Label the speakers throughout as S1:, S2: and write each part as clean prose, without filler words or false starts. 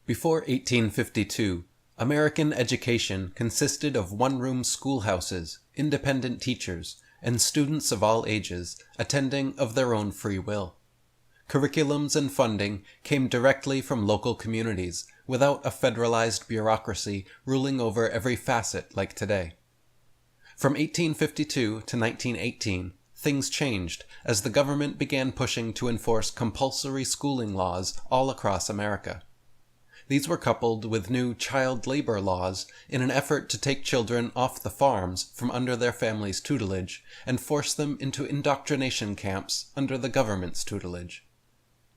S1: Before 1852, American education consisted of one-room schoolhouses, independent teachers, and students of all ages attending of their own free will. Curriculums and funding came directly from local communities, without a federalized bureaucracy ruling over every facet like today. From 1852 to 1918, things changed as the government began pushing to enforce compulsory schooling laws all across America. These were coupled with new child labor laws in an effort to take children off the farms from under their families' tutelage and force them into indoctrination camps under the government's tutelage.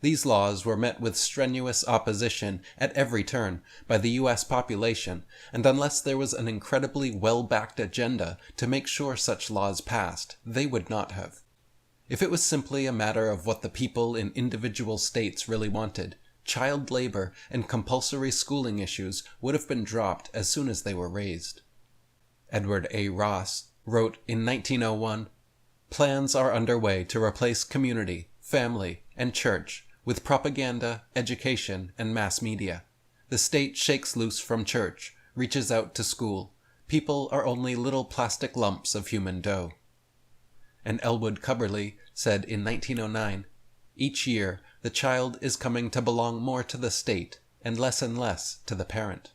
S1: These laws were met with strenuous opposition at every turn by the U.S. population, and unless there was an incredibly well-backed agenda to make sure such laws passed, they would not have. If it was simply a matter of what the people in individual states really wanted, child labor and compulsory schooling issues would have been dropped as soon as they were raised. Edward A. Ross wrote in 1901, "Plans are underway to replace community, family, and church with propaganda, education, and mass media. The state shakes loose from church, reaches out to school. People are only little plastic lumps of human dough." And Elwood Cubberley said in 1909, "Each year, the child is coming to belong more to the state and less to the parent."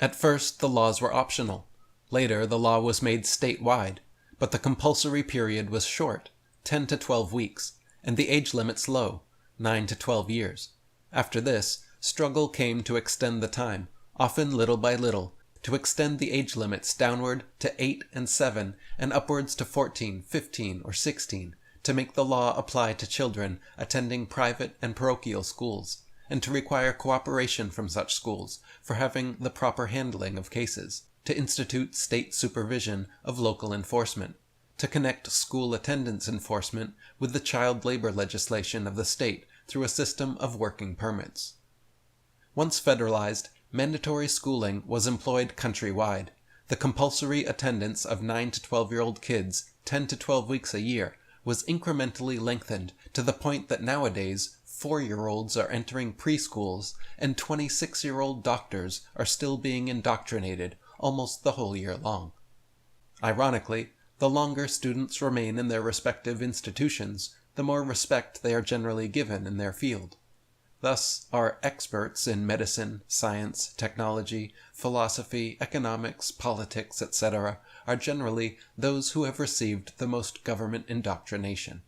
S1: At first, the laws were optional. Later, the law was made statewide, but the compulsory period was short, 10 to 12 weeks, and the age limits low, 9 to 12 years. After this, struggle came to extend the time, often little by little, to extend the age limits downward to 8 and 7 and upwards to 14, 15, or 16, to make the law apply to children attending private and parochial schools, and to require cooperation from such schools for having the proper handling of cases, to institute state supervision of local enforcement, to connect school attendance enforcement with the child labor legislation of the state through a system of working permits. Once federalized, mandatory schooling was employed countrywide. The compulsory attendance of 9 to 12-year-old kids 10 to 12 weeks a year was incrementally lengthened to the point that nowadays 4-year-olds are entering preschools and 26-year-old doctors are still being indoctrinated almost the whole year long. Ironically, the longer students remain in their respective institutions, the more respect they are generally given in their field. Thus, our experts in medicine, science, technology, philosophy, economics, politics, etc. are generally those who have received the most government indoctrination.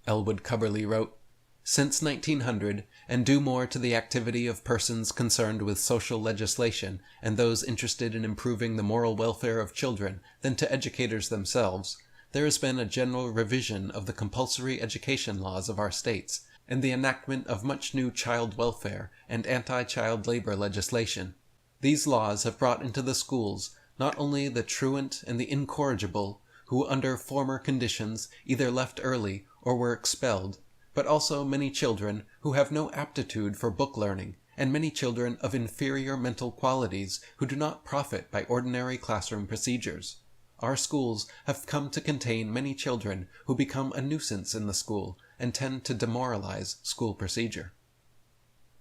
S1: Elwood Cubberley wrote, "Since 1900, and due more to the activity of persons concerned with social legislation and those interested in improving the moral welfare of children than to educators themselves, there has been a general revision of the compulsory education laws of our states, and the enactment of much new child welfare and anti-child labor legislation. These laws have brought into the schools not only the truant and the incorrigible, who under former conditions either left early or were expelled, but also many children who have no aptitude for book learning, and many children of inferior mental qualities who do not profit by ordinary classroom procedures. Our schools have come to contain many children who become a nuisance in the school and tend to demoralize school procedure."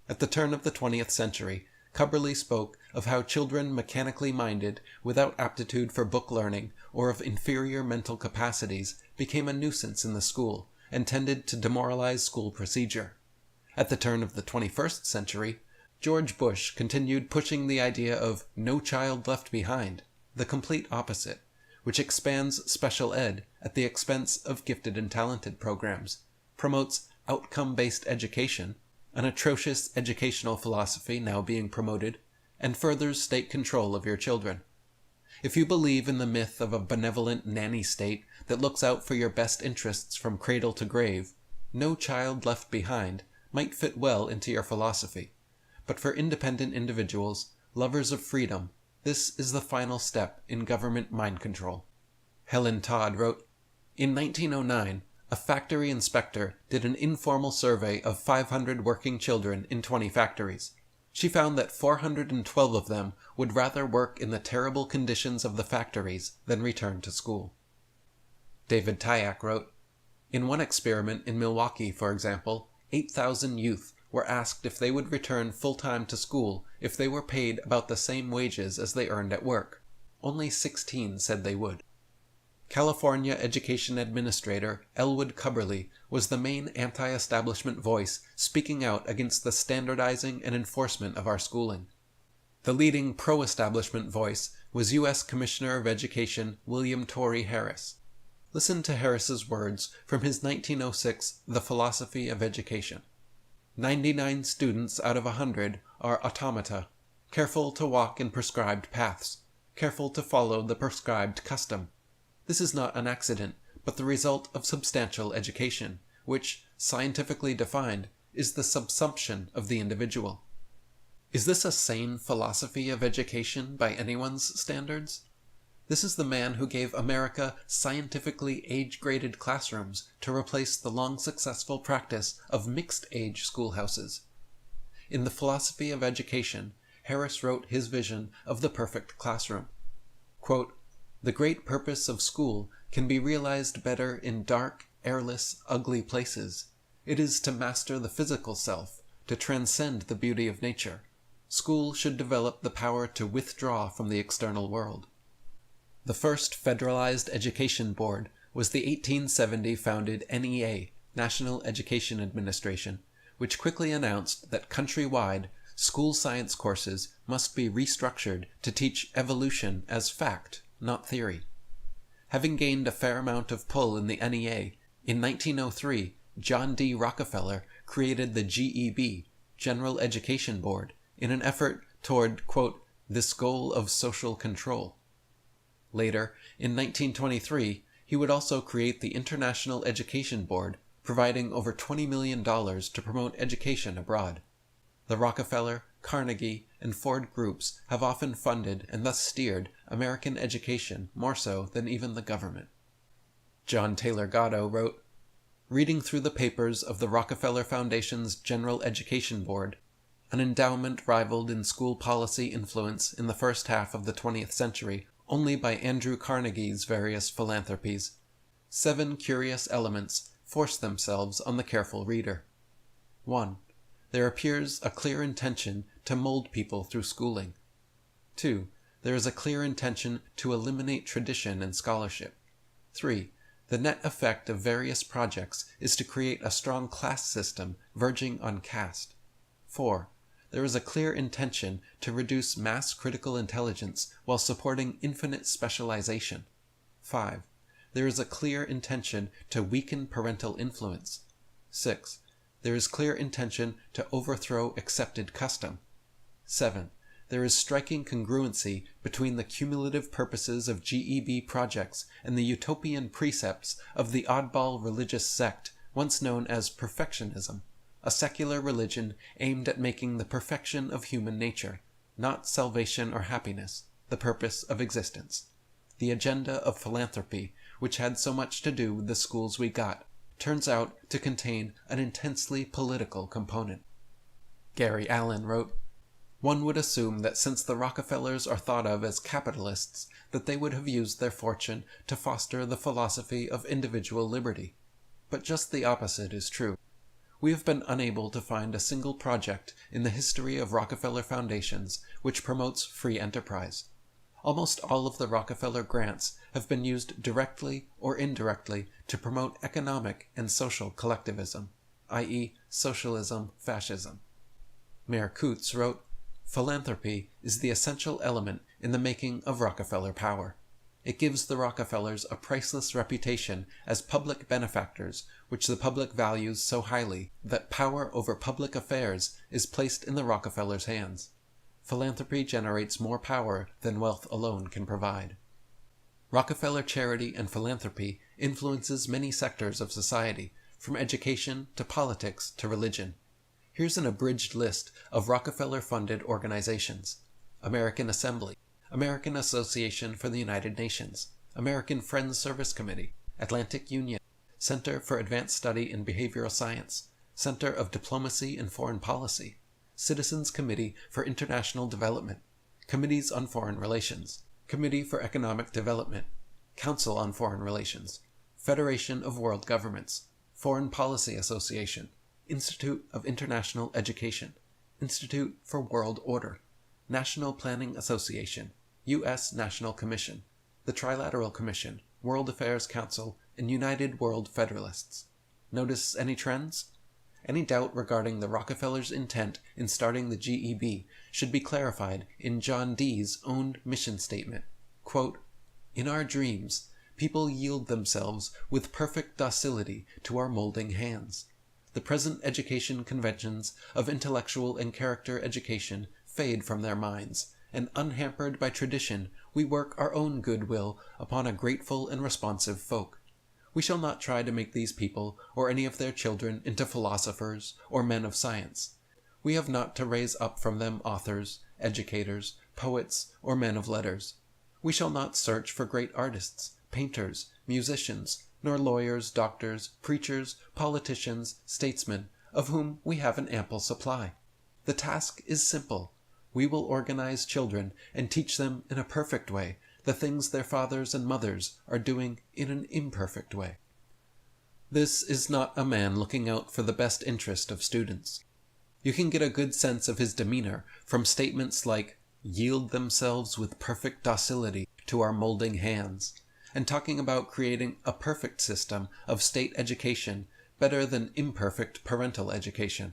S1: At the turn of the 20th century, Cubberley spoke of how children mechanically minded, without aptitude for book learning or of inferior mental capacities, became a nuisance in the school and tended to demoralize school procedure. At the turn of the 21st century, George Bush continued pushing the idea of "no child left behind," the complete opposite, which expands special ed at the expense of gifted and talented programs, promotes outcome-based education, an atrocious educational philosophy now being promoted, and furthers state control of your children. If you believe in the myth of a benevolent nanny state that looks out for your best interests from cradle to grave, "no child left behind" might fit well into your philosophy. But for independent individuals, lovers of freedom, this is the final step in government mind control. Helen Todd wrote, "In 1909, a factory inspector did an informal survey of 500 working children in 20 factories. She found that 412 of them would rather work in the terrible conditions of the factories than return to school." David Tyack wrote, "In one experiment in Milwaukee, for example, 8,000 youth were asked if they would return full-time to school if they were paid about the same wages as they earned at work. Only 16 said they would. California Education Administrator Elwood Cubberley was the main anti-establishment voice speaking out against the standardizing and enforcement of our schooling. The leading pro-establishment voice was U.S. Commissioner of Education William Torrey Harris. Listen to Harris's words from his 1906 The Philosophy of Education. 99 students out of 100 are automata, careful to walk in prescribed paths, careful to follow the prescribed custom. This is not an accident, but the result of substantial education, which, scientifically defined, is the subsumption of the individual. Is this a sane philosophy of education by anyone's standards? This is the man who gave America scientifically age-graded classrooms to replace the long-successful practice of mixed-age schoolhouses. In The Philosophy of Education, Harris wrote his vision of the perfect classroom. Quote, "The great purpose of school can be realized better in dark, airless, ugly places. It is to master the physical self, to transcend the beauty of nature. School should develop the power to withdraw from the external world." The first federalized education board was the 1870 founded NEA, National Education Administration, which quickly announced that countrywide, school science courses must be restructured to teach evolution as fact, not theory. Having gained a fair amount of pull in the NEA, in 1903, John D. Rockefeller created the GEB, General Education Board, in an effort toward, quote, "this goal of social control." Later, in 1923, he would also create the International Education Board, providing over $20 million to promote education abroad. The Rockefeller, Carnegie, and Ford groups have often funded and thus steered American education more so than even the government. John Taylor Gatto wrote, "Reading through the papers of the Rockefeller Foundation's General Education Board, an endowment rivaled in school policy influence in the first half of the 20th century only by Andrew Carnegie's various philanthropies, 7 curious elements force themselves on the careful reader. 1. There appears a clear intention to mold people through schooling. 2. There is a clear intention to eliminate tradition and scholarship. 3. The net effect of various projects is to create a strong class system verging on caste. 4. There is a clear intention to reduce mass critical intelligence while supporting infinite specialization. 5. There is a clear intention to weaken parental influence. 6. There is clear intention to overthrow accepted custom. 7. There is striking congruency between the cumulative purposes of GEB projects and the utopian precepts of the oddball religious sect once known as perfectionism, a secular religion aimed at making the perfection of human nature, not salvation or happiness, the purpose of existence. The agenda of philanthropy, which had so much to do with the schools we got, turns out to contain an intensely political component." Gary Allen wrote, "One would assume that since the Rockefellers are thought of as capitalists, that they would have used their fortune to foster the philosophy of individual liberty. But just the opposite is true. We have been unable to find a single project in the history of Rockefeller foundations which promotes free enterprise. Almost all of the Rockefeller grants have been used directly or indirectly to promote economic and social collectivism, i.e. socialism, fascism." Mayor Coutts wrote, "Philanthropy is the essential element in the making of Rockefeller power. It gives the Rockefellers a priceless reputation as public benefactors, which the public values so highly that power over public affairs is placed in the Rockefellers' hands. Philanthropy generates more power than wealth alone can provide." Rockefeller charity and philanthropy influences many sectors of society, from education to politics to religion. Here's an abridged list of Rockefeller-funded organizations: American Assembly, American Association for the United Nations, American Friends Service Committee, Atlantic Union, Center for Advanced Study in Behavioral Science, Center of Diplomacy and Foreign Policy, Citizens Committee for International Development, Committees on Foreign Relations, Committee for Economic Development, Council on Foreign Relations, Federation of World Governments, Foreign Policy Association, Institute of International Education, Institute for World Order, National Planning Association, U.S. National Commission, the Trilateral Commission, World Affairs Council, and United World Federalists. Notice any trends? Any doubt regarding the Rockefellers' intent in starting the GEB should be clarified in John Dee's own mission statement. Quote, "In our dreams, people yield themselves with perfect docility to our molding hands. The present education conventions of intellectual and character education fade from their minds, and unhampered by tradition, we work our own goodwill upon a grateful and responsive folk. We shall not try to make these people or any of their children into philosophers or men of science. We have not to raise up from them authors, educators, poets, or men of letters. We shall not search for great artists, painters, musicians, nor lawyers, doctors, preachers, politicians, statesmen, of whom we have an ample supply. The task is simple. We will organize children and teach them in a perfect way the things their fathers and mothers are doing in an imperfect way." This is not a man looking out for the best interest of students. You can get a good sense of his demeanor from statements like "yield themselves with perfect docility to our molding hands," and talking about creating a perfect system of state education better than imperfect parental education.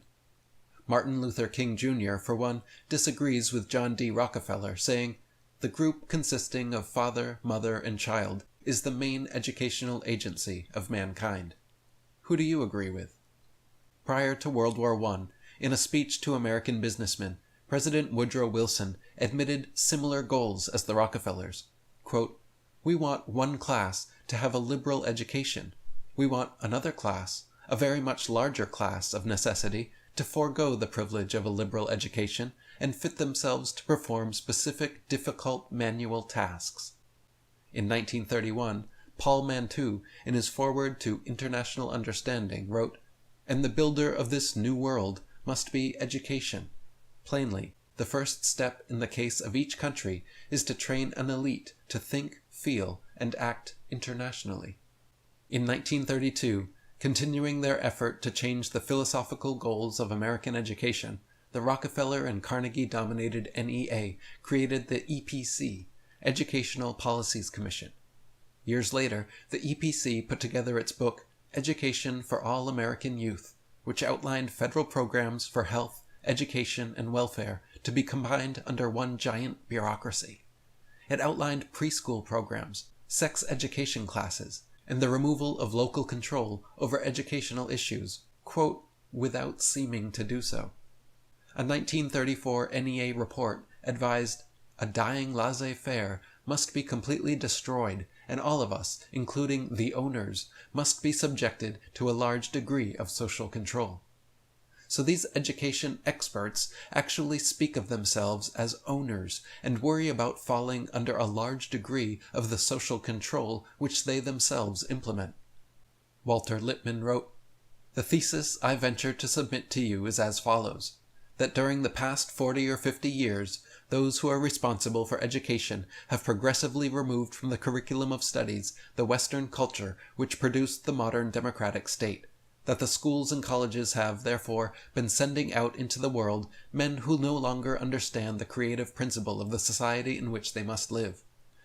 S1: Martin Luther King Jr., for one, disagrees with John D. Rockefeller, saying, "The group consisting of father, mother, and child is the main educational agency of mankind." Who do you agree with? Prior to World War I, in a speech to American businessmen, President Woodrow Wilson admitted similar goals as the Rockefellers. Quote, "We want one class to have a liberal education. We want another class, a very much larger class of necessity, to forego the privilege of a liberal education and fit themselves to perform specific, difficult manual tasks." In 1931, Paul Mantoux, in his foreword to International Understanding, wrote, "And the builder of this new world must be education. Plainly, the first step in the case of each country is to train an elite to think, feel, and act internationally." In 1932, continuing their effort to change the philosophical goals of American education, the Rockefeller and Carnegie-dominated NEA created the EPC, Educational Policies Commission. Years later, the EPC put together its book, Education for All American Youth, which outlined federal programs for health, education, and welfare to be combined under one giant bureaucracy. It outlined preschool programs, sex education classes, and the removal of local control over educational issues, quote, "without seeming to do so." A 1934 NEA report advised, "A dying laissez-faire must be completely destroyed, and all of us, including the owners, must be subjected to a large degree of social control." So these education experts actually speak of themselves as owners and worry about falling under a large degree of the social control which they themselves implement. Walter Lippmann wrote, "The thesis I venture to submit to you is as follows: that during the past 40 or 50 years, those who are responsible for education have progressively removed from the curriculum of studies the Western culture which produced the modern democratic state, that the schools and colleges have, therefore, been sending out into the world men who no longer understand the creative principle of the society in which they must live,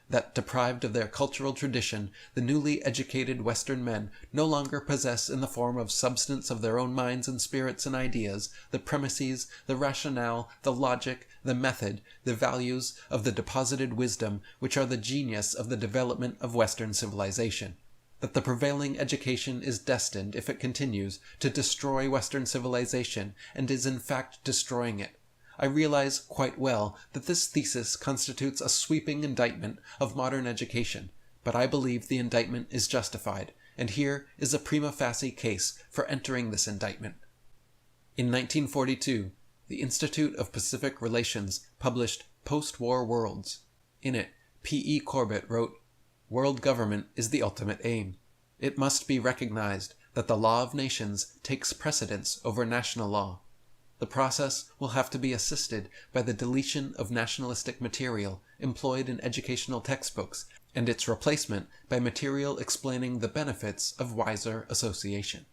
S1: that, deprived of their cultural tradition, the newly educated Western men no longer possess in the form of substance of their own minds and spirits and ideas the premises, the rationale, the logic, the method, the values of the deposited wisdom which are the genius of the development of Western civilization, that the prevailing education is destined, if it continues, to destroy Western civilization, and is in fact destroying it. I realize quite well that this thesis constitutes a sweeping indictment of modern education, but I believe the indictment is justified, and here is a prima facie case for entering this indictment. In 1942, the Institute of Pacific Relations published Post-War Worlds. In it, P.E. Corbett wrote, "World government is the ultimate aim. It must be recognized that the law of nations takes precedence over national law. The process will have to be assisted by the deletion of nationalistic material employed in educational textbooks and its replacement by material explaining the benefits of wiser association."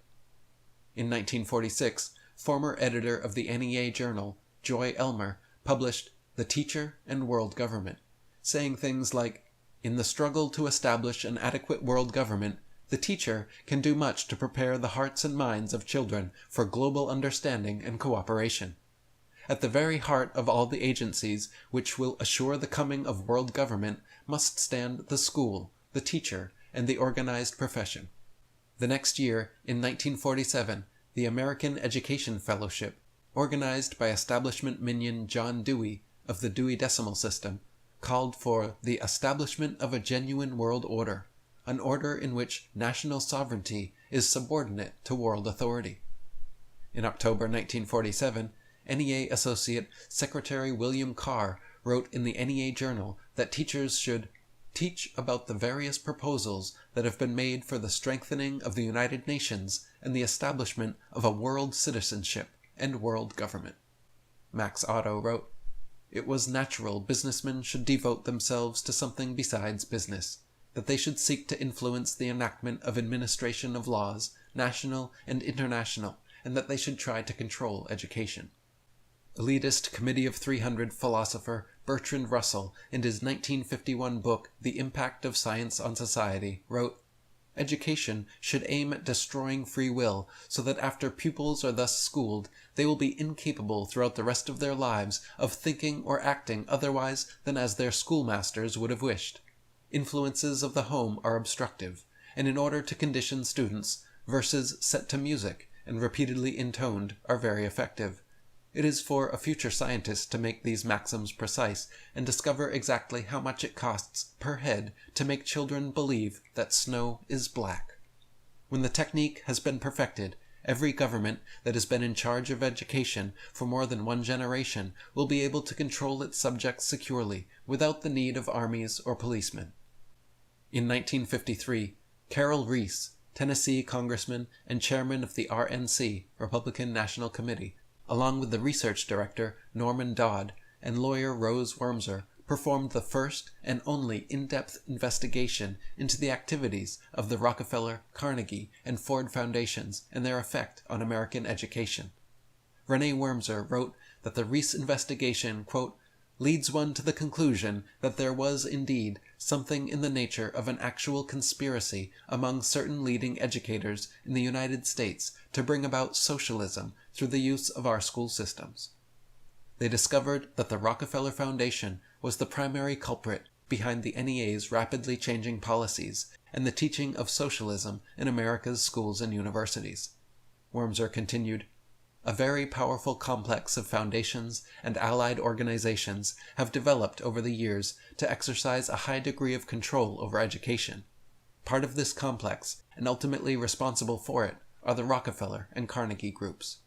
S1: In 1946, former editor of the NEA Journal, Joy Elmer, published The Teacher and World Government, saying things like, "In the struggle to establish an adequate world government, the teacher can do much to prepare the hearts and minds of children for global understanding and cooperation. At the very heart of all the agencies which will assure the coming of world government must stand the school, the teacher, and the organized profession." The next year, in 1947, the American Education Fellowship, organized by establishment minion John Dewey of the Dewey Decimal System, called for the establishment of a genuine world order, an order in which national sovereignty is subordinate to world authority. In October 1947, NEA Associate Secretary William Carr wrote in the NEA Journal that teachers should teach about the various proposals that have been made for the strengthening of the United Nations and the establishment of a world citizenship and world government. Max Otto wrote, "It was natural businessmen should devote themselves to something besides business, that they should seek to influence the enactment of administration of laws, national and international, and that they should try to control education." Elitist Committee of 300 philosopher Bertrand Russell, in his 1951 book The Impact of Science on Society, wrote, "Education should aim at destroying free will, so that after pupils are thus schooled, they will be incapable throughout the rest of their lives of thinking or acting otherwise than as their schoolmasters would have wished. Influences of the home are obstructive, and in order to condition students, verses set to music and repeatedly intoned are very effective. It is for a future scientist to make these maxims precise and discover exactly how much it costs per head to make children believe that snow is black. When the technique has been perfected, every government that has been in charge of education for more than one generation will be able to control its subjects securely without the need of armies or policemen." In 1953, Carroll Reese, Tennessee congressman and chairman of the RNC, Republican National Committee, along with the research director Norman Dodd and lawyer Rose Wormser, performed the first and only in-depth investigation into the activities of the Rockefeller, Carnegie, and Ford Foundations and their effect on American education. Renee Wormser wrote that the Reese investigation, quote, "leads one to the conclusion that there was indeed something in the nature of an actual conspiracy among certain leading educators in the United States to bring about socialism through the use of our school systems. They discovered that the Rockefeller Foundation was the primary culprit behind the NEA's rapidly changing policies and the teaching of socialism in America's schools and universities." Wormser continued, "A very powerful complex of foundations and allied organizations have developed over the years to exercise a high degree of control over education. Part of this complex, and ultimately responsible for it, are the Rockefeller and Carnegie groups."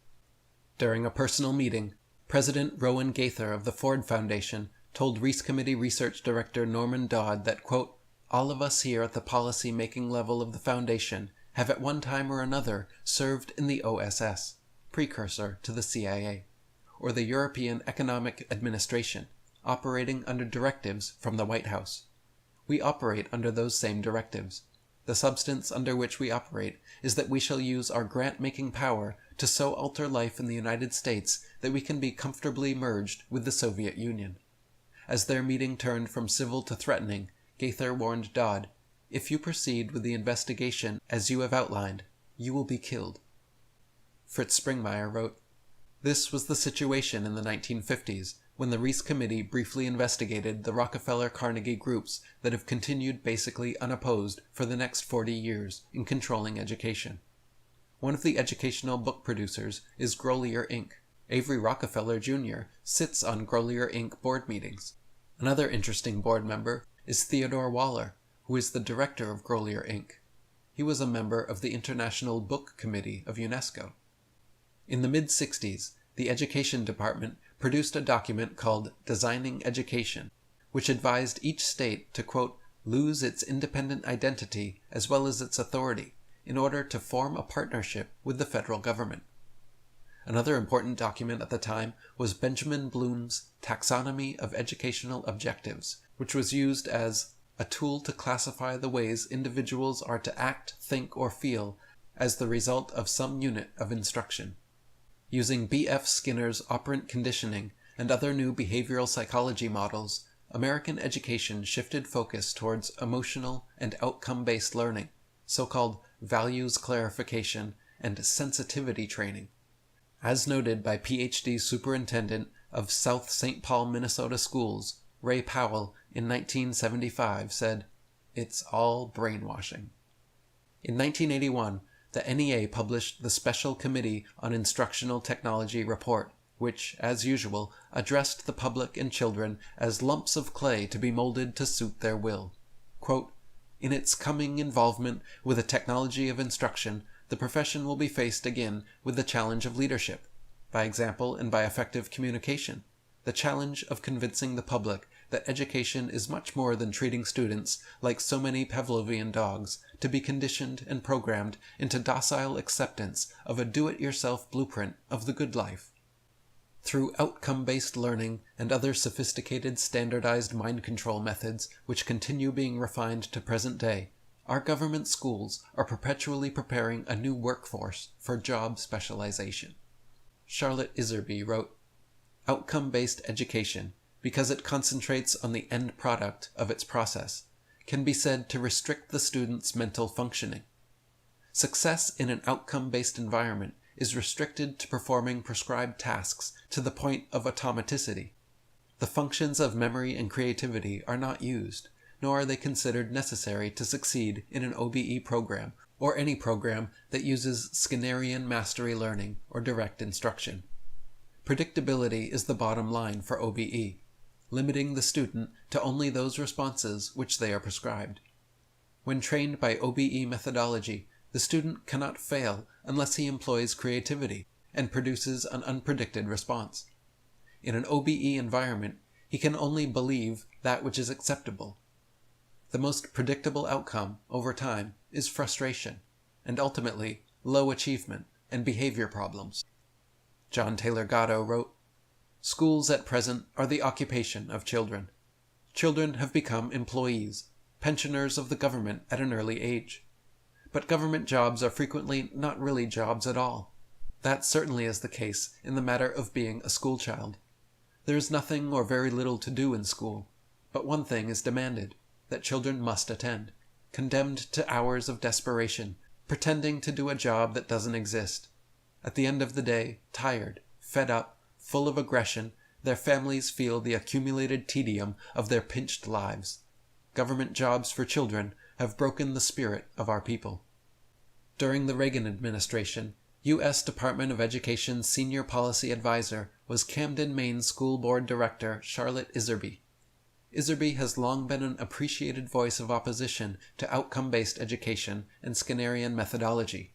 S1: During a personal meeting, President Rowan Gaither of the Ford Foundation told Reese Committee Research Director Norman Dodd that, quote, "all of us here at the policy-making level of the Foundation have at one time or another served in the OSS, precursor to the CIA, or the European Economic Administration, operating under directives from the White House. We operate under those same directives. The substance under which we operate is that we shall use our grant-making power to so alter life in the United States that we can be comfortably merged with the Soviet Union." As their meeting turned from civil to threatening, Gaither warned Dodd, "If you proceed with the investigation as you have outlined, you will be killed." Fritz Springmeier wrote, "This was the situation in the 1950s, when the Reese Committee briefly investigated the Rockefeller-Carnegie groups that have continued basically unopposed for the next 40 years in controlling education. One of the educational book producers is Grolier Inc. Avery Rockefeller Jr. sits on Grolier Inc. board meetings. Another interesting board member is Theodore Waller, who is the director of Grolier Inc. He was a member of the International Book Committee of UNESCO. In the mid-60s, the Education Department produced a document called Designing Education, which advised each state to, quote, "lose its independent identity as well as its authority in order to form a partnership with the federal government." Another important document at the time was Benjamin Bloom's Taxonomy of Educational Objectives, which was used as a tool to classify the ways individuals are to act, think, or feel as the result of some unit of instruction. Using B.F. Skinner's operant conditioning and other new behavioral psychology models, American education shifted focus towards emotional and outcome-based learning, so-called values clarification and sensitivity training. As noted by Ph.D. Superintendent of South St. Paul, Minnesota schools, Ray Powell, in 1975 said, "It's all brainwashing." In 1981, the NEA published the Special Committee on Instructional Technology report, which, as usual, addressed the public and children as lumps of clay to be molded to suit their will. Quote, "In its coming involvement with the technology of instruction, the profession will be faced again with the challenge of leadership, by example and by effective communication, the challenge of convincing the public that education is much more than treating students like so many Pavlovian dogs to be conditioned and programmed into docile acceptance of a do-it-yourself blueprint of the good life. Through outcome-based learning and other sophisticated standardized mind control methods which continue being refined to present day, our government schools are perpetually preparing a new workforce for job specialization." Charlotte Iserby wrote, "Outcome-based education, because it concentrates on the end product of its process, can be said to restrict the student's mental functioning. Success in an outcome-based environment is restricted to performing prescribed tasks to the point of automaticity. The functions of memory and creativity are not used, nor are they considered necessary to succeed in an OBE program or any program that uses Skinnerian mastery learning or direct instruction. Predictability is the bottom line for OBE, limiting the student to only those responses which they are prescribed. When trained by OBE methodology, the student cannot fail unless he employs creativity and produces an unpredicted response. In an OBE environment, he can only believe that which is acceptable. The most predictable outcome, over time, is frustration, and ultimately, low achievement and behavior problems." John Taylor Gatto wrote, "Schools at present are the occupation of children. Children have become employees, pensioners of the government at an early age. But government jobs are frequently not really jobs at all. That certainly is the case in the matter of being a schoolchild. There is nothing or very little to do in school, but one thing is demanded, that children must attend, condemned to hours of desperation, pretending to do a job that doesn't exist. At the end of the day, tired, fed up, full of aggression, their families feel the accumulated tedium of their pinched lives. Government jobs for children have broken the spirit of our people." During the Reagan administration, U.S. Department of Education's senior policy advisor was Camden, Maine School Board Director Charlotte Iserby. Iserby has long been an appreciated voice of opposition to outcome-based education and Skinnerian methodology.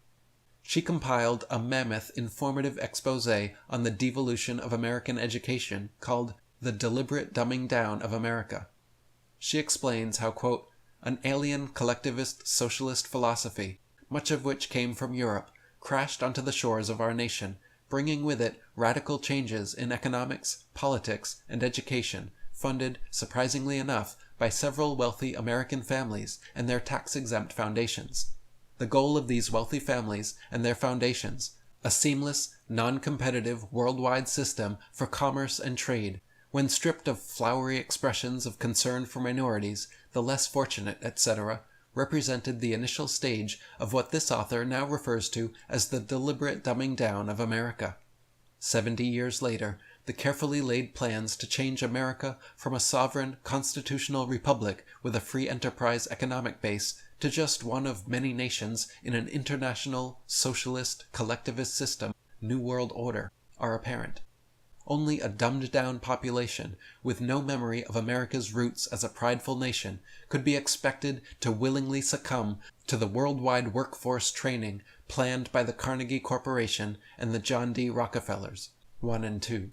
S1: She compiled a mammoth informative expose on the devolution of American education called The Deliberate Dumbing Down of America. She explains how, quote, "an alien collectivist socialist philosophy, much of which came from Europe, crashed onto the shores of our nation, bringing with it radical changes in economics, politics, and education, funded, surprisingly enough, by several wealthy American families and their tax-exempt foundations. The goal of these wealthy families and their foundations, a seamless, non-competitive worldwide system for commerce and trade, when stripped of flowery expressions of concern for minorities, the less fortunate, etc., represented the initial stage of what this author now refers to as the deliberate dumbing down of America. 70 years later, the carefully laid plans to change America from a sovereign constitutional republic with a free enterprise economic base to just one of many nations in an international, socialist, collectivist system, New World Order, are apparent. Only a dumbed-down population, with no memory of America's roots as a prideful nation, could be expected to willingly succumb to the worldwide workforce training planned by the Carnegie Corporation and the John D. Rockefellers, 1 and 2.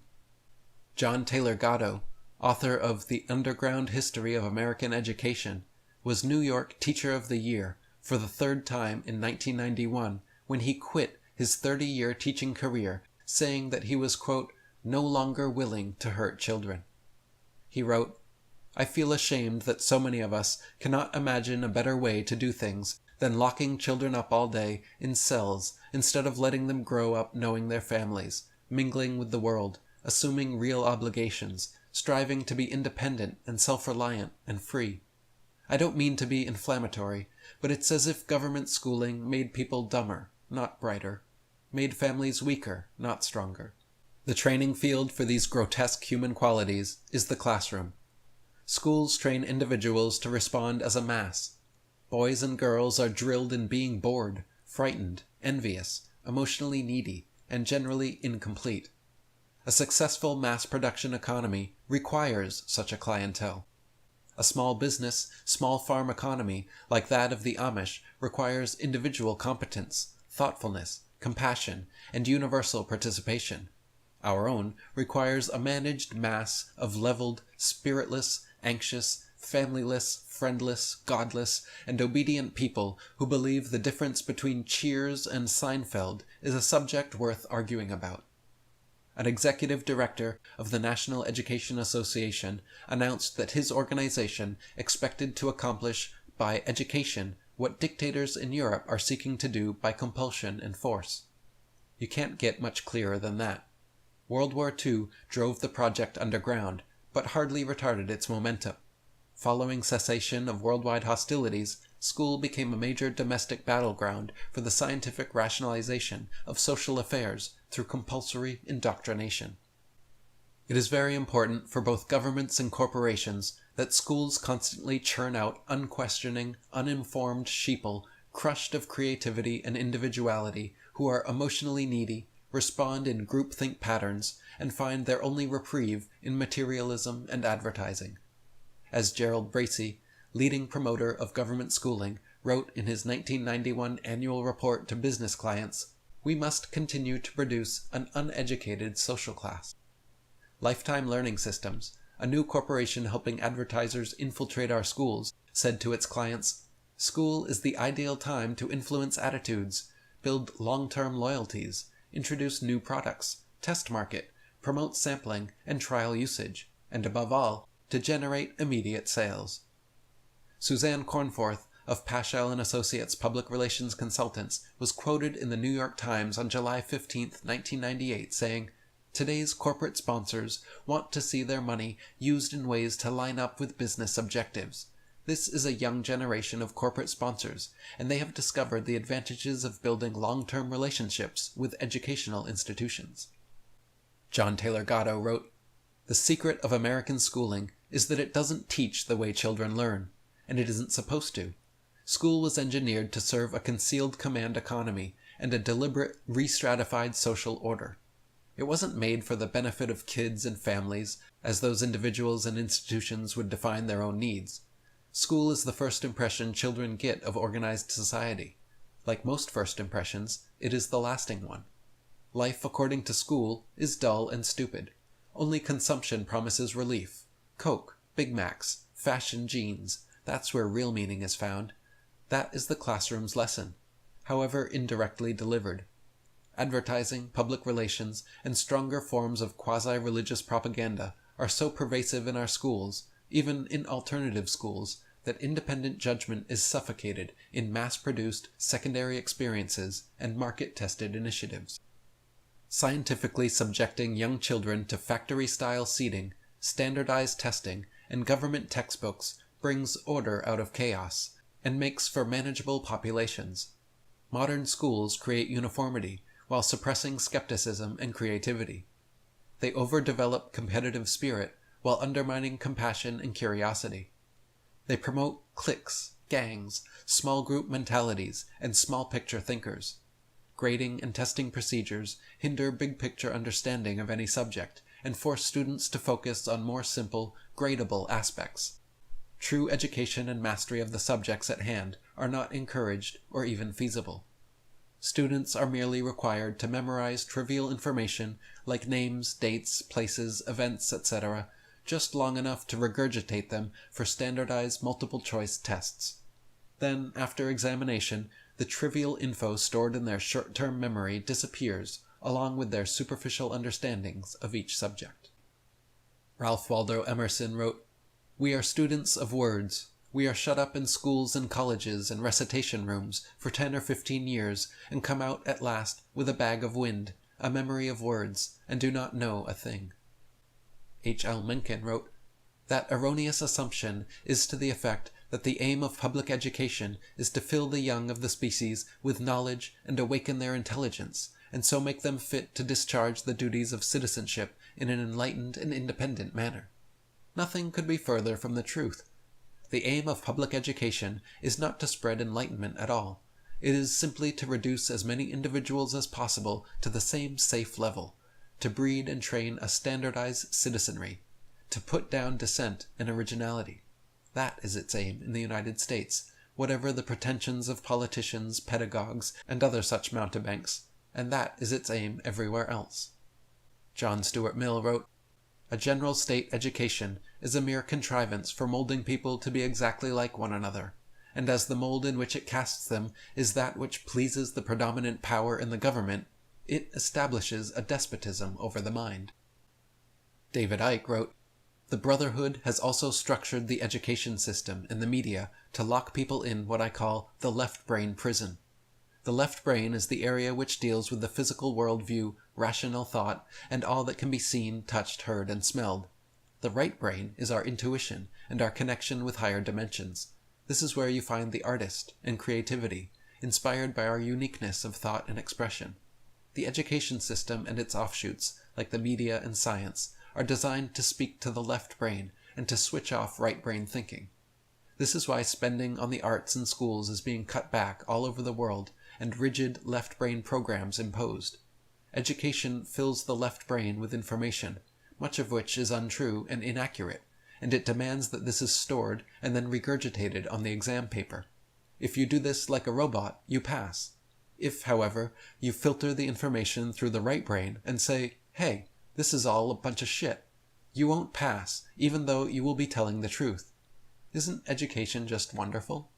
S1: John Taylor Gatto, author of The Underground History of American Education, was New York Teacher of the Year for the third time in 1991 when he quit his 30-year teaching career, saying that he was, quote, "no longer willing to hurt children." He wrote, "I feel ashamed that so many of us cannot imagine a better way to do things than locking children up all day in cells instead of letting them grow up knowing their families, mingling with the world, assuming real obligations, striving to be independent and self-reliant and free. I don't mean to be inflammatory, but it's as if government schooling made people dumber, not brighter, made families weaker, not stronger. The training field for these grotesque human qualities is the classroom. Schools train individuals to respond as a mass. Boys and girls are drilled in being bored, frightened, envious, emotionally needy, and generally incomplete. A successful mass production economy requires such a clientele. A small business, small farm economy like that of the Amish requires individual competence, thoughtfulness, compassion, and universal participation. Our own requires a managed mass of leveled, spiritless, anxious, familyless, friendless, godless, and obedient people who believe the difference between Cheers and Seinfeld is a subject worth arguing about. An executive director of the National Education Association announced that his organization expected to accomplish by education what dictators in Europe are seeking to do by compulsion and force. You can't get much clearer than that. World War II drove the project underground, but hardly retarded its momentum. Following cessation of worldwide hostilities, school became a major domestic battleground for the scientific rationalization of social affairs through compulsory indoctrination. It is very important for both governments and corporations that schools constantly churn out unquestioning, uninformed sheeple crushed of creativity and individuality who are emotionally needy, respond in groupthink patterns, and find their only reprieve in materialism and advertising. As Gerald Bracey, leading promoter of government schooling, wrote in his 1991 annual report to business clients, we must continue to produce an uneducated social class. Lifetime Learning Systems, a new corporation helping advertisers infiltrate our schools, said to its clients, "School is the ideal time to influence attitudes, build long-term loyalties, introduce new products, test market, promote sampling and trial usage, and above all, to generate immediate sales." Suzanne Cornforth of Paschal and Associates Public Relations Consultants was quoted in the New York Times on July 15, 1998, saying, "Today's corporate sponsors want to see their money used in ways to line up with business objectives. This is a young generation of corporate sponsors, and they have discovered the advantages of building long-term relationships with educational institutions." John Taylor Gatto wrote, "The secret of American schooling is that it doesn't teach the way children learn, and it isn't supposed to. School was engineered to serve a concealed command economy and a deliberate re-stratified social order. It wasn't made for the benefit of kids and families, as those individuals and institutions would define their own needs. School is the first impression children get of organized society. Like most first impressions, it is the lasting one. Life according to school is dull and stupid. Only consumption promises relief. Coke, Big Macs, fashion jeans, that's where real meaning is found. That is the classroom's lesson, however indirectly delivered. Advertising, public relations, and stronger forms of quasi-religious propaganda are so pervasive in our schools, even in alternative schools, that independent judgment is suffocated in mass-produced secondary experiences and market-tested initiatives. Scientifically subjecting young children to factory-style seating, standardized testing, and government textbooks brings order out of chaos, and makes for manageable populations. Modern schools create uniformity, while suppressing skepticism and creativity. They overdevelop competitive spirit, while undermining compassion and curiosity. They promote cliques, gangs, small group mentalities, and small picture thinkers. Grading and testing procedures hinder big picture understanding of any subject, and force students to focus on more simple, gradable aspects. True education and mastery of the subjects at hand are not encouraged or even feasible. Students are merely required to memorize trivial information like names, dates, places, events, etc., just long enough to regurgitate them for standardized multiple-choice tests. Then, after examination, the trivial info stored in their short-term memory disappears, along with their superficial understandings of each subject. Ralph Waldo Emerson wrote, "We are students of words. We are shut up in schools and colleges and recitation rooms for 10 or 15 years and come out at last with a bag of wind, a memory of words, and do not know a thing. H. L. Mencken wrote, "That erroneous assumption is to the effect that the aim of public education is to fill the young of the species with knowledge and awaken their intelligence, and so make them fit to discharge the duties of citizenship in an enlightened and independent manner. Nothing could be further from the truth. The aim of public education is not to spread enlightenment at all. It is simply to reduce as many individuals as possible to the same safe level, to breed and train a standardized citizenry, to put down dissent and originality. That is its aim in the United States, whatever the pretensions of politicians, pedagogues, and other such mountebanks, and that is its aim everywhere else." John Stuart Mill wrote, "A general state education is a mere contrivance for molding people to be exactly like one another, and as the mold in which it casts them is that which pleases the predominant power in the government, it establishes a despotism over the mind." David Icke wrote, "The Brotherhood has also structured the education system and the media to lock people in what I call the left brain prison. The left brain is the area which deals with the physical worldview, rational thought, and all that can be seen, touched, heard, and smelled. The right brain is our intuition and our connection with higher dimensions. This is where you find the artist and creativity, inspired by our uniqueness of thought and expression. The education system and its offshoots, like the media and science, are designed to speak to the left brain and to switch off right brain thinking. This is why spending on the arts in schools is being cut back all over the world and rigid left brain programs imposed. Education fills the left brain with information, much of which is untrue and inaccurate, and it demands that this is stored and then regurgitated on the exam paper. If you do this like a robot, you pass. If, however, you filter the information through the right brain and say, 'Hey, this is all a bunch of shit,' you won't pass, even though you will be telling the truth. Isn't education just wonderful?"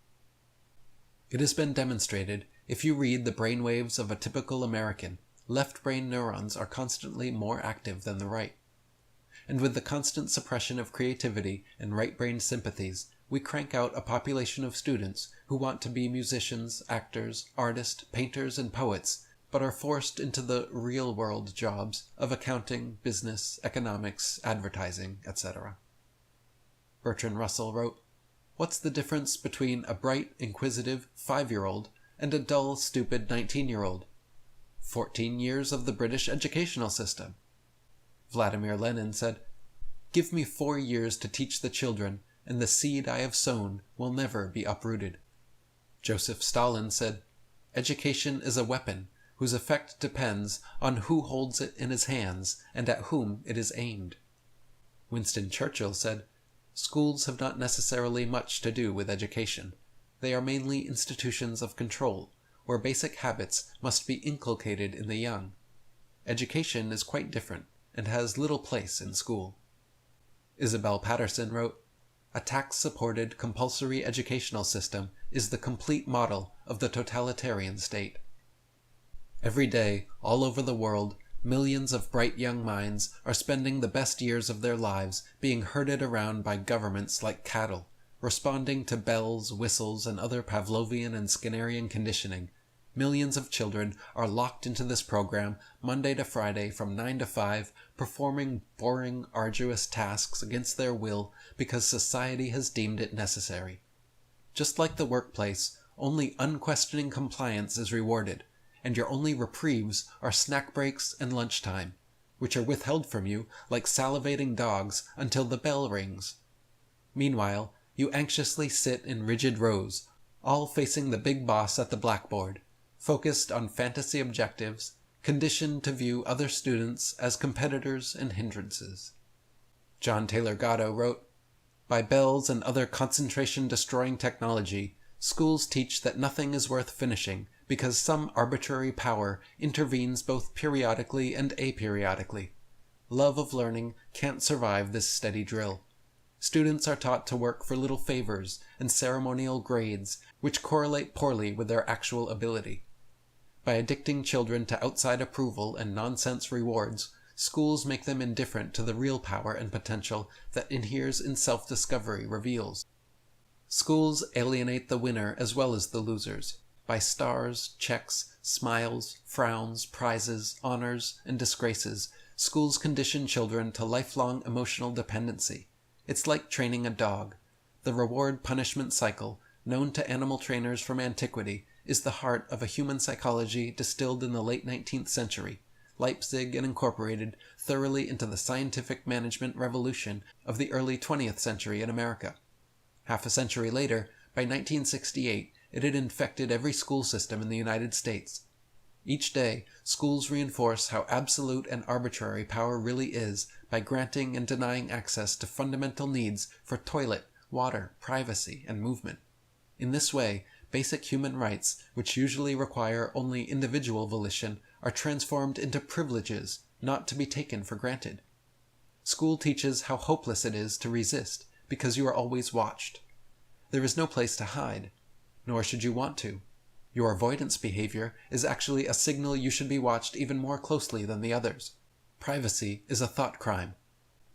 S1: It has been demonstrated, if you read the brainwaves of a typical American, left brain neurons are constantly more active than the right. And with the constant suppression of creativity and right brain sympathies, we crank out a population of students who want to be musicians, actors, artists, painters, and poets, but are forced into the real-world jobs of accounting, business, economics, advertising, etc. Bertrand Russell wrote, "What's the difference between a bright, inquisitive 5-year-old and a dull, stupid 19-year-old? 14 years of the British educational system." Vladimir Lenin said, "Give me 4 years to teach the children, and the seed I have sown will never be uprooted." Joseph Stalin said, "Education is a weapon whose effect depends on who holds it in his hands and at whom it is aimed." Winston Churchill said, "Schools have not necessarily much to do with education. They are mainly institutions of control, where basic habits must be inculcated in the young. Education is quite different, and has little place in school." Isabel Patterson wrote, "A tax-supported compulsory educational system is the complete model of the totalitarian state." Every day, all over the world, millions of bright young minds are spending the best years of their lives being herded around by governments like cattle, responding to bells, whistles, and other Pavlovian and Skinnerian conditioning. Millions of children are locked into this program Monday to Friday from 9 to 5, performing boring, arduous tasks against their will because society has deemed it necessary. Just like the workplace, only unquestioning compliance is rewarded, and your only reprieves are snack breaks and lunchtime, which are withheld from you like salivating dogs until the bell rings. Meanwhile, you anxiously sit in rigid rows, all facing the big boss at the blackboard, focused on fantasy objectives, conditioned to view other students as competitors and hindrances. John Taylor Gatto wrote, "By bells and other concentration-destroying technology, schools teach that nothing is worth finishing because some arbitrary power intervenes both periodically and aperiodically. Love of learning can't survive this steady drill. Students are taught to work for little favors and ceremonial grades, which correlate poorly with their actual ability. By addicting children to outside approval and nonsense rewards, schools make them indifferent to the real power and potential that inheres in self-discovery reveals. Schools alienate the winner as well as the losers, by stars, checks, smiles, frowns, prizes, honors, and disgraces. Schools condition children to lifelong emotional dependency. It's like training a dog. The reward-punishment cycle, known to animal trainers from antiquity, is the heart of a human psychology distilled in the late 19th century, Leipzig and incorporated thoroughly into the scientific management revolution of the early 20th century in America. Half a century later, by 1968, it had infected every school system in the United States. Each day, schools reinforce how absolute and arbitrary power really is by granting and denying access to fundamental needs for toilet, water, privacy, and movement. In this way, basic human rights, which usually require only individual volition, are transformed into privileges not to be taken for granted. School teaches how hopeless it is to resist, because you are always watched. There is no place to hide, nor should you want to. Your avoidance behavior is actually a signal you should be watched even more closely than the others. Privacy is a thought crime.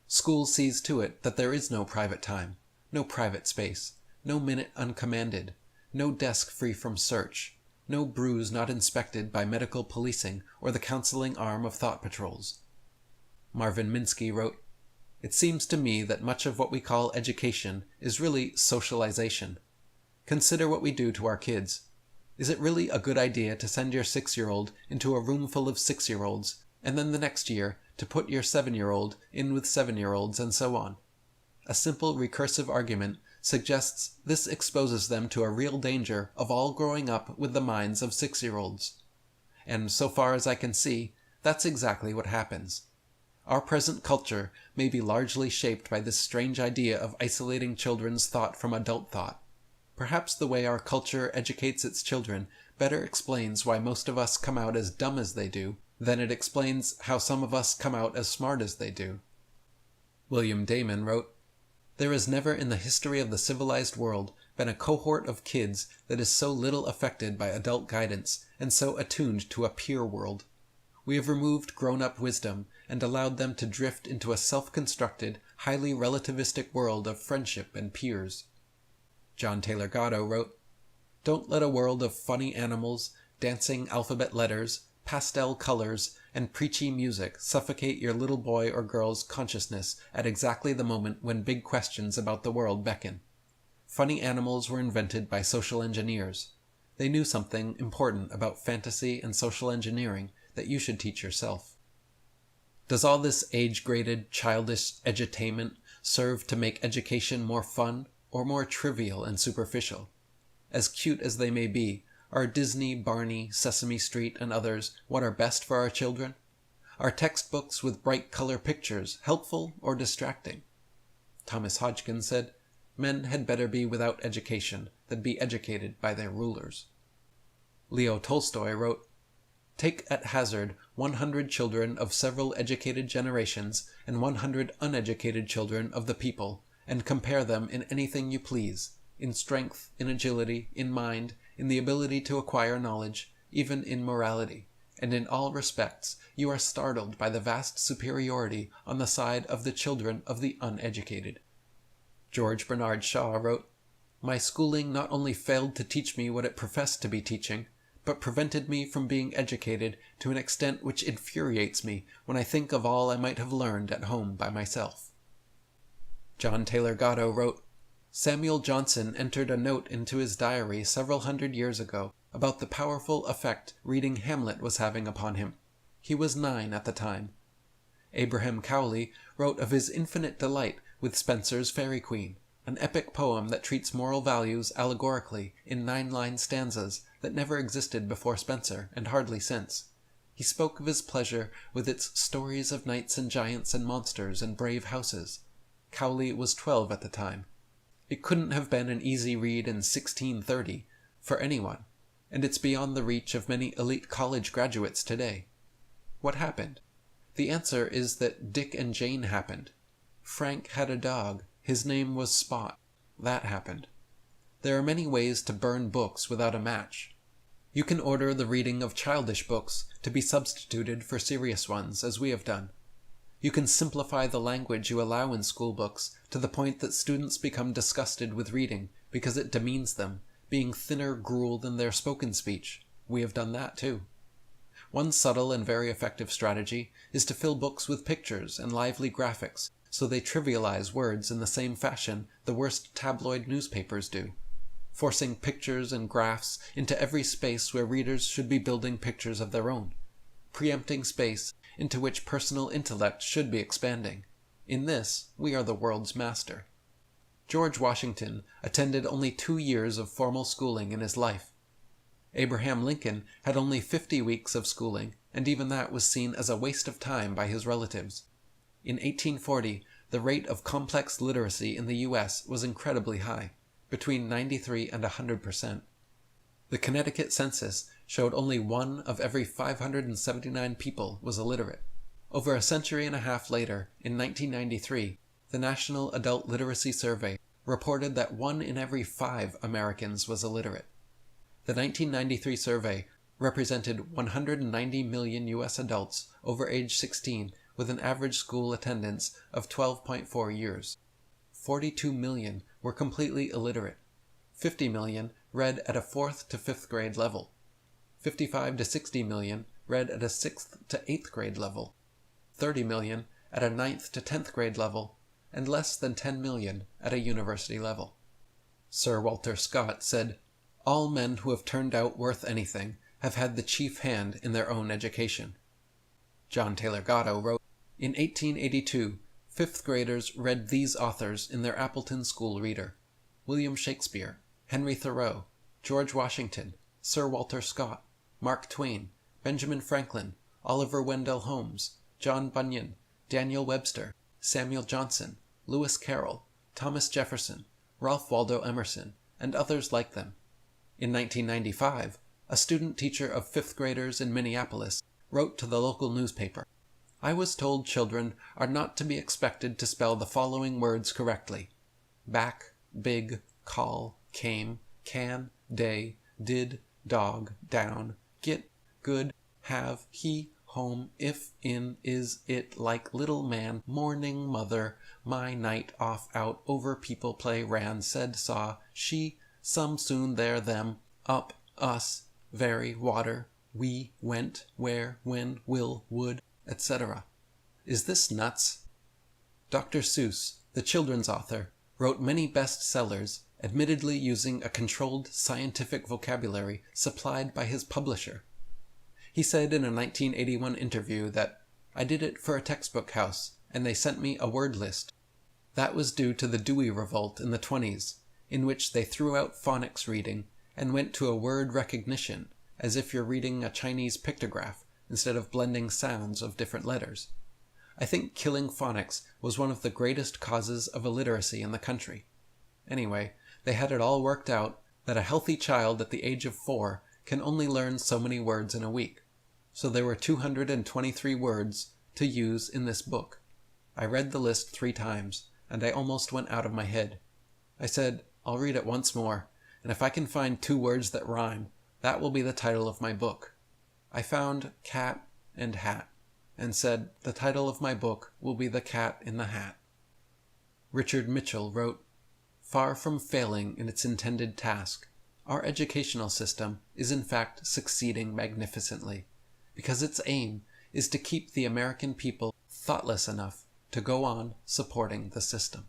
S1: School sees to it that there is no private time, no private space, no minute uncommanded, no desk free from search, no bruise not inspected by medical policing or the counseling arm of thought patrols. Marvin Minsky wrote, "It seems to me that much of what we call education is really socialization. Consider what we do to our kids. Is it really a good idea to send your 6-year-old into a room full of 6-year-olds, and then the next year to put your 7-year-old in with 7-year-olds, and so on? A simple recursive argument suggests this exposes them to a real danger of all growing up with the minds of 6-year-olds. And so far as I can see, that's exactly what happens. Our present culture may be largely shaped by this strange idea of isolating children's thought from adult thought. Perhaps the way our culture educates its children better explains why most of us come out as dumb as they do than it explains how some of us come out as smart as they do." William Damon wrote, "There has never in the history of the civilized world been a cohort of kids that is so little affected by adult guidance and so attuned to a peer world. We have removed grown-up wisdom and allowed them to drift into a self-constructed, highly relativistic world of friendship and peers." John Taylor Gatto wrote, "Don't let a world of funny animals, dancing alphabet letters, pastel colors, and preachy music suffocate your little boy or girl's consciousness at exactly the moment when big questions about the world beckon. Funny animals were invented by social engineers. They knew something important about fantasy and social engineering that you should teach yourself." Does all this age-graded, childish edutainment serve to make education more fun or more trivial and superficial? As cute as they may be, are Disney, Barney, Sesame Street, and others what are best for our children? Are textbooks with bright color pictures helpful or distracting? Thomas Hodgkin said, "Men had better be without education than be educated by their rulers." Leo Tolstoy wrote, "Take at hazard 100 children of several educated generations and 100 uneducated children of the people, and compare them in anything you please, in strength, in agility, in mind, in the ability to acquire knowledge, even in morality, and in all respects you are startled by the vast superiority on the side of the children of the uneducated." George Bernard Shaw wrote, "My schooling not only failed to teach me what it professed to be teaching, but prevented me from being educated to an extent which infuriates me when I think of all I might have learned at home by myself." John Taylor Gatto wrote, "Samuel Johnson entered a note into his diary several hundred years ago about the powerful effect reading Hamlet was having upon him. He was 9 at the time." Abraham Cowley wrote of his infinite delight with Spenser's Faery Queen, an epic poem that treats moral values allegorically in 9-line stanzas that never existed before Spenser and hardly since. He spoke of his pleasure with its stories of knights and giants and monsters and brave houses. Cowley was 12 at the time. It couldn't have been an easy read in 1630 for anyone, and it's beyond the reach of many elite college graduates today. What happened? The answer is that Dick and Jane happened. Frank had a dog. His name was Spot. That happened. There are many ways to burn books without a match. You can order the reading of childish books to be substituted for serious ones, as we have done. You can simplify the language you allow in school books to the point that students become disgusted with reading because it demeans them, being thinner gruel than their spoken speech. We have done that too. One subtle and very effective strategy is to fill books with pictures and lively graphics, so they trivialize words in the same fashion the worst tabloid newspapers do, forcing pictures and graphs into every space where readers should be building pictures of their own, preempting space into which personal intellect should be expanding. In this, we are the world's master. George Washington attended only 2 years of formal schooling in his life. Abraham Lincoln had only 50 weeks of schooling, and even that was seen as a waste of time by his relatives. In 1840, the rate of complex literacy in the U.S. was incredibly high, between 93 and 100%. The Connecticut census showed only 1 of every 579 people was illiterate. Over a century and a half later, in 1993, the National Adult Literacy Survey reported that 1 in every 5 Americans was illiterate. The 1993 survey represented 190 million U.S. adults over age 16 with an average school attendance of 12.4 years. 42 million were completely illiterate. 50 million read at a 4th to 5th grade level. 55 to 60 million read at a 6th to 8th grade level. 30 million at a 9th to 10th grade level, and less than 10 million at a university level. Sir Walter Scott said, "All men who have turned out worth anything have had the chief hand in their own education." John Taylor Gatto wrote, "In 1882, 5th graders read these authors in their Appleton School Reader: William Shakespeare, Henry Thoreau, George Washington, Sir Walter Scott, Mark Twain, Benjamin Franklin, Oliver Wendell Holmes, John Bunyan, Daniel Webster, Samuel Johnson, Lewis Carroll, Thomas Jefferson, Ralph Waldo Emerson, and others like them." In 1995, a student teacher of 5th graders in Minneapolis wrote to the local newspaper, "I was told children are not to be expected to spell the following words correctly: back, big, call, came, can, day, did, dog, down, get, good, have, he, home, if, in, is, it, like, little man, morning, mother, my, night, off, out, over, people, play, ran, said, saw, she, some, soon, there, them, up, us, very, water, we, went, where, when, will, would, etc. Is this nuts? Dr. Seuss, the children's author, wrote many bestsellers, admittedly using a controlled scientific vocabulary supplied by his publisher. He said in a 1981 interview that, "I did it for a textbook house, and they sent me a word list." That was due to the Dewey Revolt in the 20s, in which they threw out phonics reading and went to a word recognition, as if you're reading a Chinese pictograph instead of blending sounds of different letters. I think killing phonics was one of the greatest causes of illiteracy in the country. Anyway, they had it all worked out that a healthy child at the age of 4 can only learn so many words in a week. So there were 223 words to use in this book. I read the list 3 times, and I almost went out of my head. I said, I'll read it once more, and if I can find 2 words that rhyme, that will be the title of my book. I found cat and hat, and said, the title of my book will be The Cat in the Hat. Richard Mitchell wrote, "Far from failing in its intended task, our educational system is in fact succeeding magnificently, because its aim is to keep the American people thoughtless enough to go on supporting the system."